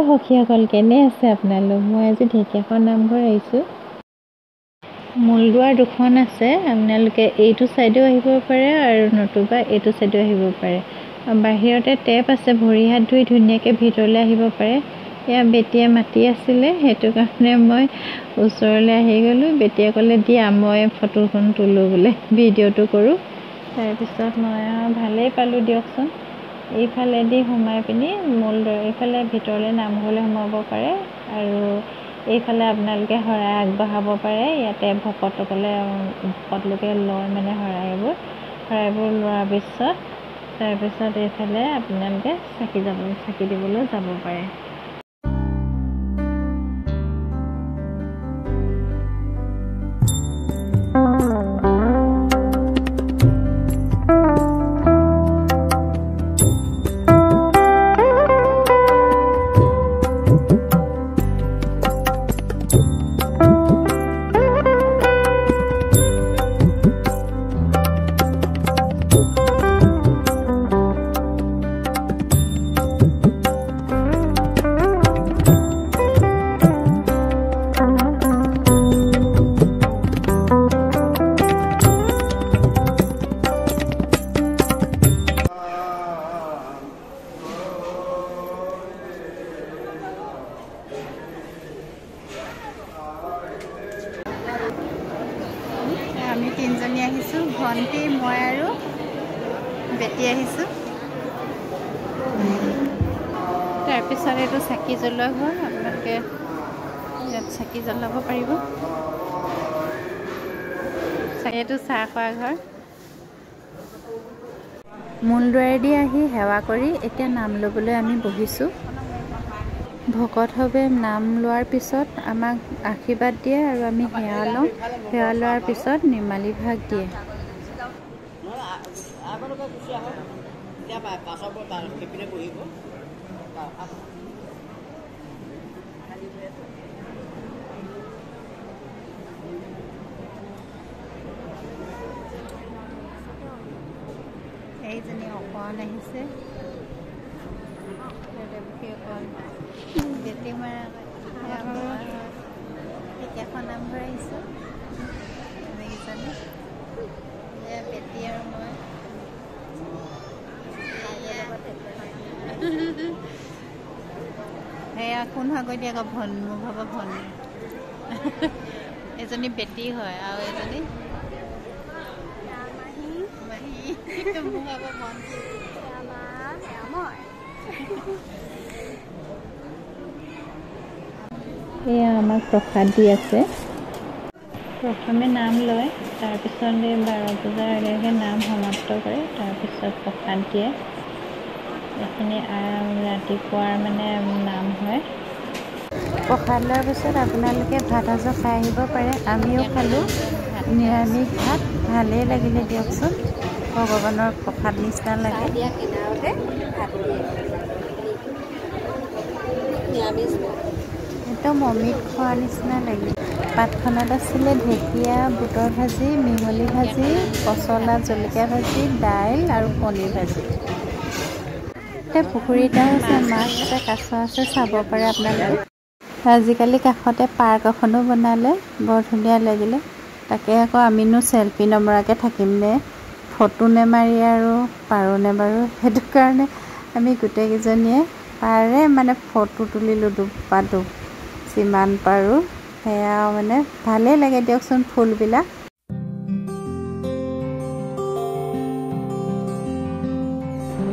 সখীসকল কেনে আছে আপোনালোক? মই আজি ঢেকীয়াখোৱা নামঘৰ আহিছোঁ। মূলদুৱাৰ দুখন আছে, আপোনালোকে এইটো চাইডেও আহিব পাৰে আৰু নতুবা এইটো চাইডেও আহিব পাৰে। বাহিৰতে টেপ আছে, ভৰি হাত ধুই ধুনীয়াকৈ ভিতৰলৈ আহিব পাৰে। এয়া বেটিয়ে মাতি আছিলে, সেইটো কাৰণে মই ওচৰলৈ আহি গ'লোঁ। বেটিয়ে ক'লে দিয়া মই ফটোখন তোলোঁ বোলে, ভিডিঅ'টো কৰোঁ। তাৰপিছত মই ভালেই পালোঁ দিয়কচোন। এইফালেদি সোমাই পিনি মূলদুৱাৰ এইফালে ভিতৰলৈ নামঘৰলৈ সোমাব পাৰে আৰু এইফালে আপোনালোকে শৰাই আগবঢ়াব পাৰে। ইয়াতে ভকতলোকে লয় মানে শৰাইবোৰ লোৱাৰ পিছত তাৰপিছত এইফালে আপোনালোকে চাকি দিবলৈ যাব পাৰে। আমি তিনিজনী আহিছোঁ, ভণ্টি মই আৰু বেটি আহিছোঁ। তাৰপিছত এইটো চাকি জ্বলোৱা ঘৰ, আপোনালোকে ইয়াত চাকি জ্বলাব পাৰিব। এইটো চাহ খোৱা ঘৰ। মূলদুৱাৰেদি আহি সেৱা কৰি এতিয়া নাম ল'বলৈ আমি বহিছোঁ। ভকতভাৱে নাম লোৱাৰ পিছত আমাক আশীৰ্বাদ দিয়ে আৰু আমি সেৱা লওঁ। সেৱা লোৱাৰ পিছত নিৰ্মালি ভাগ দিয়ে। এইজনী অকণ আহিছে, বেটি ঢেকীয়াখোৱা নামঘৰ আহিছোঁ। এনেকেইজনী বেটি আৰু মই সেয়া কোন ভাগত দিয়ে আকৌ মোৰ ভাগৰ ভনী। এজনী বেটি হয় আৰু এজনী মোৰ ভাগৰ ভনী। এয়া আমাক প্ৰসাদ দি আছে। প্ৰথমে নাম লয়, তাৰপিছত 12 বজাৰ আগে নাম সমাপ্ত কৰে, তাৰপিছত প্ৰসাদ দিয়ে। এইখিনি ৰাতিপুৱাৰ মানে নাম হয়। প্ৰসাদ লোৱাৰ পিছত আপোনালোকে ভাত সাঁজো খাই আহিব পাৰে। আমিও খালোঁ নিৰামিষ ভাত, ভালেই লাগিলে দিয়কচোন। ভগৱানৰ প্ৰসাদ নিচিনা লাগে। একদম অমৃত খোৱাৰ নিচিনা লাগিল। পাতখনত আছিলে ঢেকীয়া, বুটৰ ভাজি, মিহলি ভাজি, পচলা জলকীয়া ভাজি, দাইল আৰু পনীৰ ভাজি। পুখুৰী এটাও আছে, মাছ আছে, কাছ আছে, চাব পাৰে আপোনালোকে। আজিকালি কাষতে পাৰ্ক এখনো বনালে, বৰ ধুনীয়া লাগিলে। তাকে আকৌ আমিনো চেলফি নমৰাকৈ থাকিমনে, ফটো নেমাৰি আৰু পাৰোঁনে বাৰু। সেইটো কাৰণে আমি গোটেইকেইজনীয়ে পাৰে মানে ফটো তুলিলোঁ দুপাটো যিমান পাৰোঁ। সেয়া মানে ভালেই লাগে দিয়কচোন ফুলবিলাক।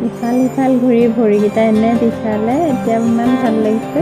ইফাল সিফাল ঘূৰি ভৰিকেইটা এনে বিষালে, এতিয়া ইমান ভাল লাগিছে।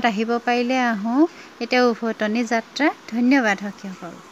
আহিব পাৰিলে আহোঁ। এতিয়া উভতনি যাত্ৰা। ধন্যবাদ সখীসকল।